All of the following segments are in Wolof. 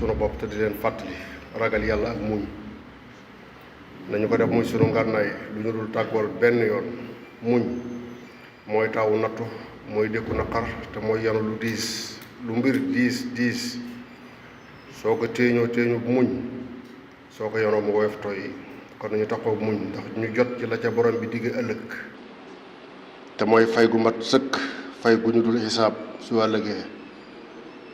sunu bopp te di leen fàttali ragal yàlla ak muñ nañu ko def muy sunu ngànnaay lu ñu dul tàggool benn yoon. muñ mooy taawu nattu mooy dékku naqar te mooy yanu lu diis lu mbir diis soo ko téeñoo muñ soo ko yanoo mu woyof tooy. kon nañu taxaw muñ ndax ñu jot ci la ca borom bi digg ëllëg te mooy fay gu mat sëkk fay gu ñu dul xisaab su ëllëgee.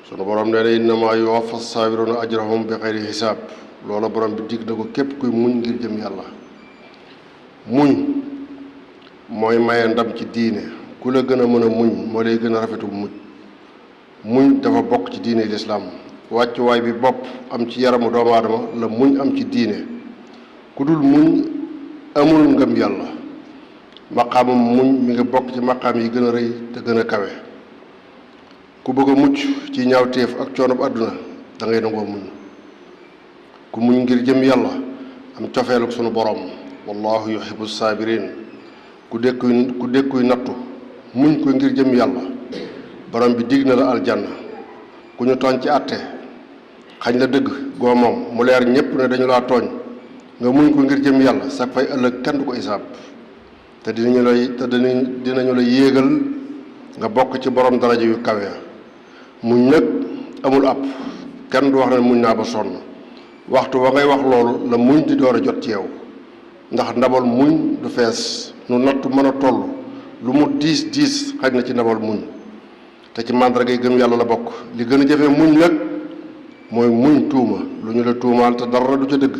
sunu borom nee na innamaa yuwaffa saabiruna ajrahum bi xayri xisaab loola borom bi digg na ko képp kuy muñ ngir jëm yàlla. muñ mooy maye ndam ci diine ku la gën a mën a muñ moo lay gën a rafetu muñ dafa bokk ci diine lislaam wàccuwaay bi bopp am ci yaramu doomu aadama la muñ am ci diine. ku dul muñ amul ngëm yàlla. maqaamam muñ mi nga bokk ci maqaam yi gën a rëy te gën a kawe. ku bëgg a mucc ci ñaawteef ak coonob àdduna da ngay nangoo muñ. ku muñ ngir jëm yàlla am cofeeluk sunu borom wallahu yuhibbu saabiriin. ku dékkuy nattu muñ ko ngir jëm yàlla borom bi dig na la aljanna. ku ñu tooñ ci àtte xañ la dëgg goo moom mu leer ñépp ne dañu laa tooñ nga muñ ko ngir jëm yàlla sag fay ëllëg kenn du ko isaab te dinañu la yéegal nga bokk ci borom daraja yu kawe. muñ nag amul àpp kenn du wax ne muñ naa ba sonn waxtu wa ngay wax loolu la muñ di door a jot ci yow ndax ndabal muñ du fees nu nattu mën a toll lu mu diis xaj na ci ndabal muñ te ci màndargay gëm yàlla la bokk. li gën a jafe muñ nag mooy muñ tuuma lu ñu la tuumaal te dara du ca dëgg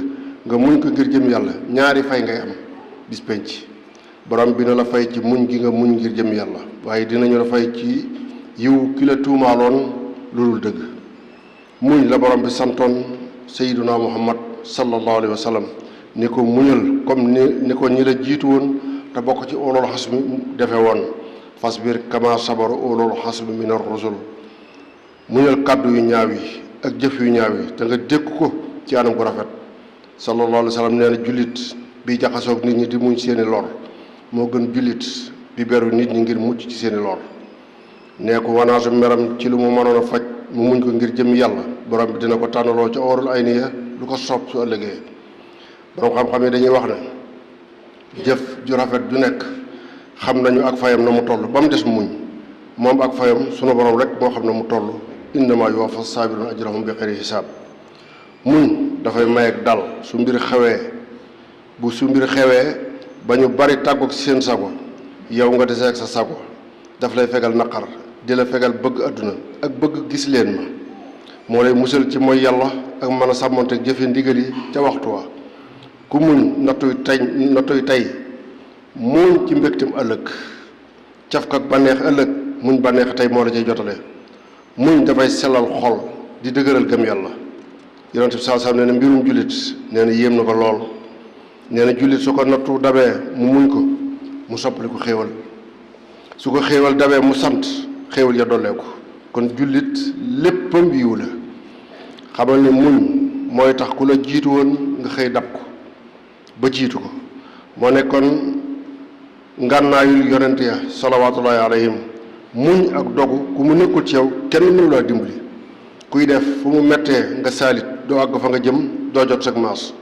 nga muñ ko ngir jëm yàlla ñaari fay ngay am bis penc. borom bi na la fay ci muñ gi nga muñ ngir jëm yàlla waaye dinañu la fay ci yiw ki la tuumaaloon lu dul dëgg. muñ la borom bi santoon sayyiduna muhammad sallallahu alayhi wa sallam ni ko muñal comme ni ko ñi la jiitu woon te bokk ci ulul xasmi defe woon fasbir kama sabara ulul xasmi minar rusul. muñal kàddu yu ñaaw yi ak jëf yu ñaaw yi te nga dékk ko ci anam gu rafet. sallallahu alayhi wa sallam nee na jullit bi jaxasoog nit ñi di muñ seeni lor moo gën jullit bi beru nit ñi ngir mucc ci seeni lor. nee ko wanaasu meram ci lu mu mënoon a faj mu muñ ko ngir jëm yàlla borom bi dina ko tànnaloo ca oorul ay niya lu ko soob su ëllëgee. borom xam-xam yi dañuy wax ne jëf ju rafet ju nekk xam nañu ak fayam na mu toll ba mu des muñ moom ak fayam sunu borom rek moo xam ne mu toll. innamaa yuwaffa saabiruna ajrahum bi xayri hisaab. muñ dafay may ak dal su mbir xewee ba ñu bari tàggoog ci seen sago yow nga desee ak sa sago daf lay fegal naqar di la fegal bëgg àdduna ak bëgg gis leen ma moo lay musal ci mooy yàlla ak mën a sàmmonte jëfe ndigal yi ca waxtu wa. ku muñ nattuy tey muñ ci mbégtam ëllëg cafka ak bànneex ëllëg muñ bànneex tey moo la cay jotale. muñ dafay sellal xol di dëgëral gëm yàlla. yonent bi sallallahu alayhi wasallam nee na mbirum jullit nee na yéem na ko lool nee na jullit su ko nattu dabee mu muñ ko mu soppali ko xéewal su ko xéewal dabee mu sant xéewal ya dolleeku. kon jullit léppam yiw la. xamal ni muñ mooy tax ku la jiitu woon nga xëy dab ko ba jiitu ko moo nekkoon ngànnaayul yonent ya salawaatullaahi alayhim. muñ ak dogu ku mu nekkul ci yow kenn mënu laa dimbali. kuy def fu mu mettee nga saalit doo àgg fa nga jëm doo jot sag maas.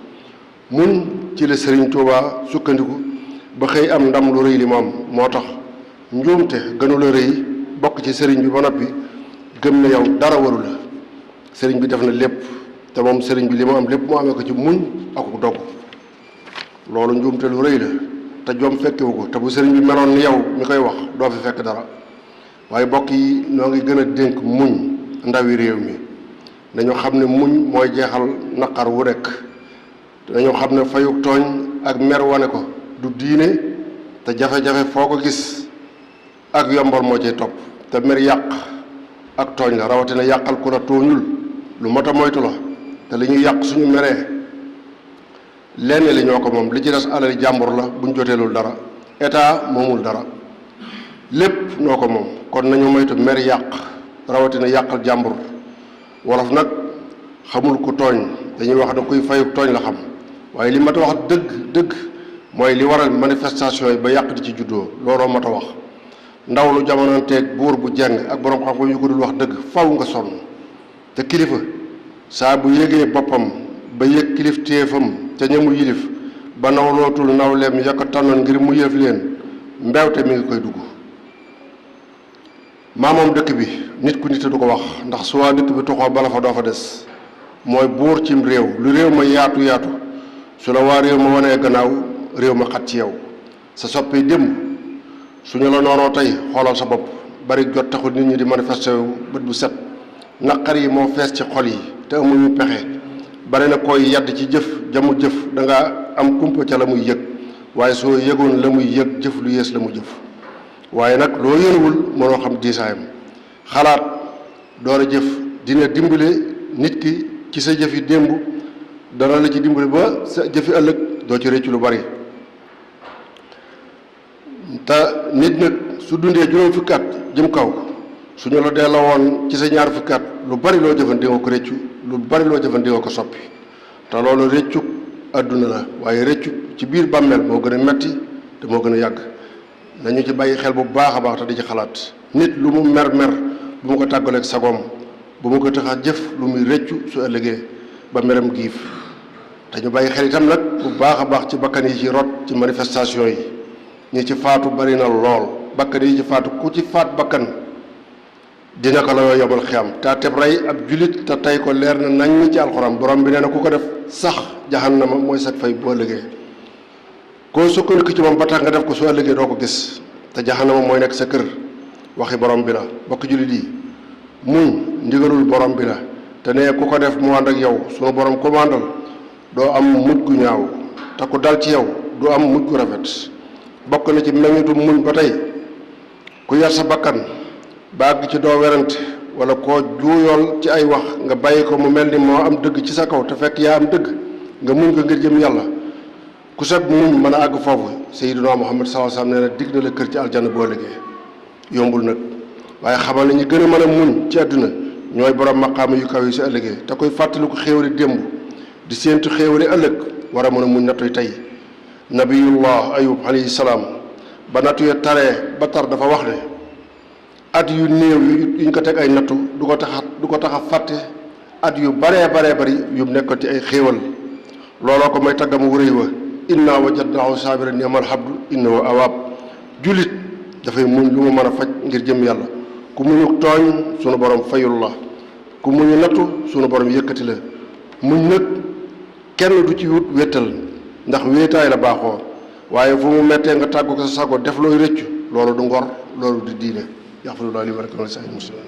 muñ ci la Sëriñ Tuubaa sukkandiku ba xëy am ndam lu rëy li moom moo tax njuumte gënu la rëy bokk ci sëriñ bi ba noppi gëm ne yow dara waru la. sëriñ bi def na lépp te moom sëriñ bi li mu am lépp mu amee ko ci muñ ak dogu loolu njuumte lu rëy la te joom fekkewu ko te bu sëriñ bi meloon ni yow mi koy wax doo fi fekk dara. waaye bokk yi noo ngi gën a dénk muñ ndawi réew mi dañoo xam ne muñ mooy jeexal naqar wu nekk. dañoo xam ne fayuk tooñ ak mer wane ko du diine te jafe-jafe foo ko gis ak yombal moo cay topp te mer yàq ak tooñ la rawatina yàqal ku la tooñul lu mot a moytu la te li ñuy yàq suñu meree lenn li ñoo ko moom li ci des alali jàmbur la buñ joteelul dara état moomul dara lépp noo ko moom. kon nañu moytu mer yàq rawatina yàqal jàmbur. wolof nag xamul ku tooñ dañuy wax ne kuy fayuk tooñ la xam waaye li mat a wax dëgg mooy li waral manifestation yi ba yàq di ci juddoo looloo mat a wax. ndaw lu jamononteeg buur bu jeng ak borom xam-xam yu ko dul wax dëgg faw nga sonn te kilifa saa bu yégee boppam ba yëg kilifteefam ca ñamu yilif ba nawlootul nawleem ya ko tànnoon ngir mu yëf leen mbewte mi ngi koy dugg. maamoom dëkk bi nit ku nit du ko wax ndax su waa dëkk bi toxoo bala fa doo fa des mooy buur cim réew lu réew ma yaatu yaatu su la waa réew ma wanee gannaaw réew ma xat ci yow. sa soppi démb suñu la noonoo tey xoolal sa bopp bari jot taxul nit ñi di manifesté wu bët bu set naqar yi moo fees ci xol yi te amuñu pexe bari na koy yadd ci jëf jamu jëf danga am kumpa ca la muy yëg waaye soo yëgoon la muy yëg jëf lu yées la mu jëf waaye nag loo yënwul mënoo xam diisaayam. xalaat door a jëf dina dimbale nit ki ci sa jëfi démb dana la ci dimbale ba sa jëfi ëllëg doo ci réccu lu bari. te nit nag su dundee juróom fukki at jëm kaw suñu la delloo woon ci sa ñaar fukki at lu bari loo jëfandikoo ko réccu lu bari loo jëfandikoo ko soppi te loolu réccu àdduna la waaye réccu ci biir bàmmeel moo gën a metti te moo gën a yàgg. nañu ci bàyyi xel bu baax a baax te di ci xalaat nit lu mu mer bu mu ko tàggaleeg sagoom bu mu ko tax a jëf lu muy réccu su ëllëgee ba meram giif. te ñu bàyyi xel itam nag bu baax a baax ci bakkan yi ci rot ci manifestation yi ñi ci faatu bari na lool bakkan yi ci faatu ku ci faat bakkan dina ko la yomal xiyam te teb rey ab julit te tey ko leer na nañ ci alxuraan borom bi nee na ku ko def sax jahannama mooy sat fay boo ëllëgee. koo sukkandiku ci moom ba tax nga def ko su ëllëgee doo ko gis te jahannama mooy nekk sa kër waxi borom bi la. bokk jullit yi muñ ndigalul borom bi la te ne ku ko def mu ànd ak yow sunu borom ku mu àndal doo am mujj gu ñaaw te ku dal ci yow du am mujj gu rafet. bokk na ci meññitu muñ ba tey ku yar sa bakkan baag ci doo werante wala koo juuyool ci ay wax nga bàyyi ko mu mel ni moo am dëgg ci sa kaw te fekk yaa am dëgg nga muñ ko ngir jëm yàlla. ku sag muñ mën a àgg foofu Sayyiduna Muhammad sallallahu alayhi wasallam nee na digg na la kër ci aljanna boo liggéey yombul nag waaye xamal na ñu gën a mën a muñ ci àdduna ñooy borom maqaama yu kaw yi si ëllëgee te koy fàttaliku xéewali démb di séentu xéewali ëllëg war a mën a muñ nattuy tey. nabiyullah ayub alayhi salaam ba nattu ya taree ba tar dafa wax ne at yu néew yuñ ko teg ay nattu du ko tax a fàtte at yu baree bari yu nekkoon ci ay xéewal looloo ko may taggam wuréy wa inna wajadnaahu saabiran ni'mal abdu innahu awaab. jullit dafay muñ lu mu mën a faj ngir jëm yàlla ku muñu tooñ sunu borom fayul la ku muñu nattu sunu borom yëkkati la. muñ nag kenn du ci wut wéttal ndax wéetaay la baaxoo waaye fu mu mettee nga tàggu ko sa sago def looy rëccu loolu du ngor loolu du diine yaxfirullahu li wa lakum wa li saa'iril muslimiin.